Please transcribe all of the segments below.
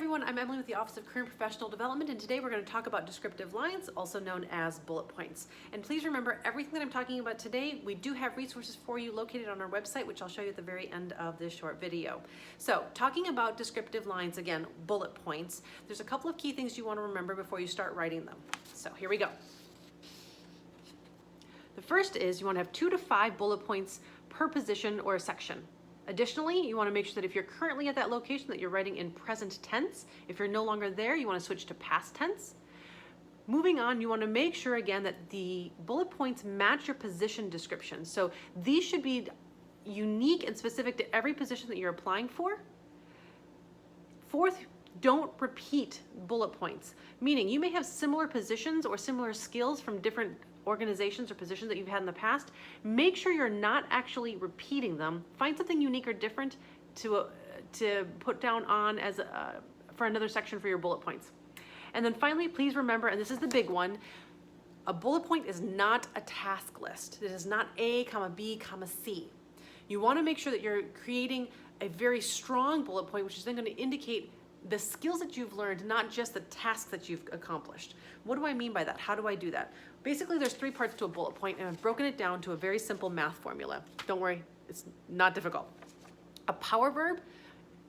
everyone, I'm Emily with the Office of Career and Professional Development, and today we're going to talk about descriptive lines, also known as bullet points. And please remember, everything that I'm talking about today, we do have resources for you located on our website, which I'll show you at the very end of this short video. So, talking about descriptive lines, again, bullet points, there's a couple of key things you want to remember before you start writing them. So, here we go. The first is you want to have 2 to 5 bullet points per position or section. Additionally, you want to make sure that if you're currently at that location that you're writing in present tense. If you're no longer there, you want to switch to past tense. Moving on, you want to make sure again that the bullet points match your position description. So these should be unique and specific to every position that you're applying for. Fourth, don't repeat bullet points, meaning you may have similar positions or similar skills from different organizations or positions that you've had in the past. Make sure you're not actually repeating them. Find something unique or different to put down on as for another section for your bullet points. And then finally, please remember, and this is the big one, a bullet point is not a task list. It is not A, B, C. You want to make sure that you're creating a very strong bullet point, which is then going to indicate the skills that you've learned, not just the tasks that you've accomplished. What do I mean by that? How do I do that? Basically, there's 3 parts to a bullet point, and I've broken it down to a very simple math formula. Don't worry, it's not difficult. A power verb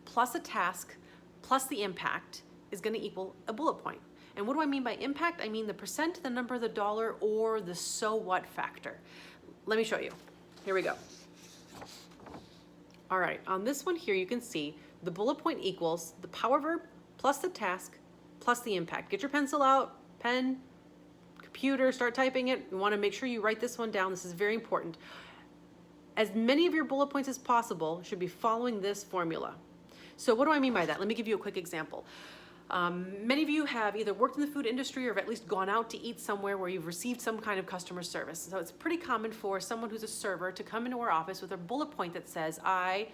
plus a task plus the impact is going to equal a bullet point. And what do I mean by impact? I mean the percent, the number, the dollar, or the so what factor. Let me show you. Here we go. All right, on this one here, you can see the bullet point equals the power verb plus the task plus the impact. Get your pencil out, pen, computer, start typing it. You want to make sure you write this one down. This is very important. As many of your bullet points as possible should be following this formula. So what do I mean by that? Let me give you a quick example. Many of you have either worked in the food industry or have at least gone out to eat somewhere where you've received some kind of customer service. So it's pretty common for someone who's a server to come into our office with a bullet point that says, I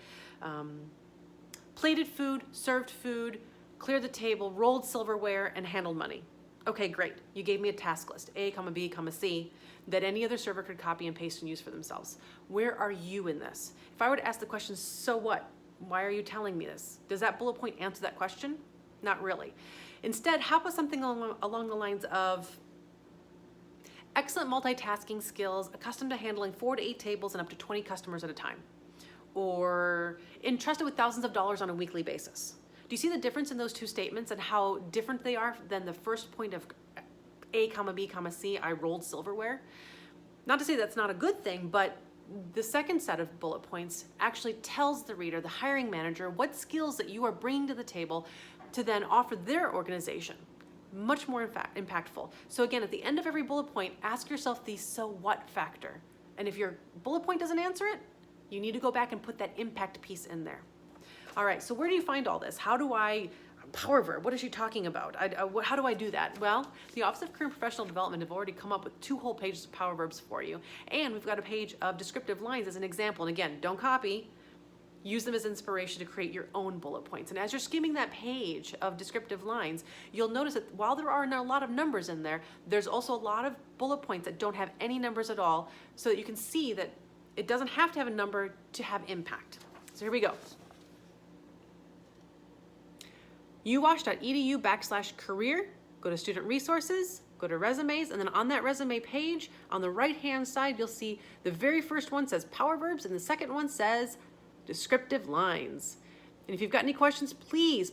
plated food, served food, cleared the table, rolled silverware, and handled money. Okay, great. You gave me a task list, A, B, C, that any other server could copy and paste and use for themselves. Where are you in this? If I were to ask the question, so what? Why are you telling me this? Does that bullet point answer that question? Not really. Instead, how about something along the lines of excellent multitasking skills, accustomed to handling 4 to 8 tables and up to 20 customers at a time, or entrusted with thousands of dollars on a weekly basis. Do you see the difference in those 2 statements and how different they are than the first point of A, B, C, I rolled silverware? Not to say that's not a good thing, but the second set of bullet points actually tells the reader, the hiring manager, what skills that you are bringing to the table to then offer their organization. Much more impactful. So again, at the end of every bullet point, ask yourself the so what factor. And if your bullet point doesn't answer it, you need to go back and put that impact piece in there. All right, so where do you find all this? How do I, power verb, what is she talking about? How do I do that? Well, the Office of Career and Professional Development have already come up with 2 whole pages of power verbs for you. And we've got a page of descriptive lines as an example. And again, don't copy. Use them as inspiration to create your own bullet points. And as you're skimming that page of descriptive lines, you'll notice that while there are a lot of numbers in there, there's also a lot of bullet points that don't have any numbers at all, so that you can see that it doesn't have to have a number to have impact. So here we go. uwash.edu/career, go to student resources, go to resumes, and then on that resume page, on the right-hand side, you'll see the very first one says power verbs, and the second one says descriptive lines. And if you've got any questions, please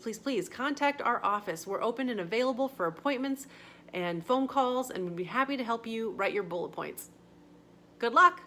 contact our office. We're open and available for appointments and phone calls, and we'd be happy to help you write your bullet points. Good luck.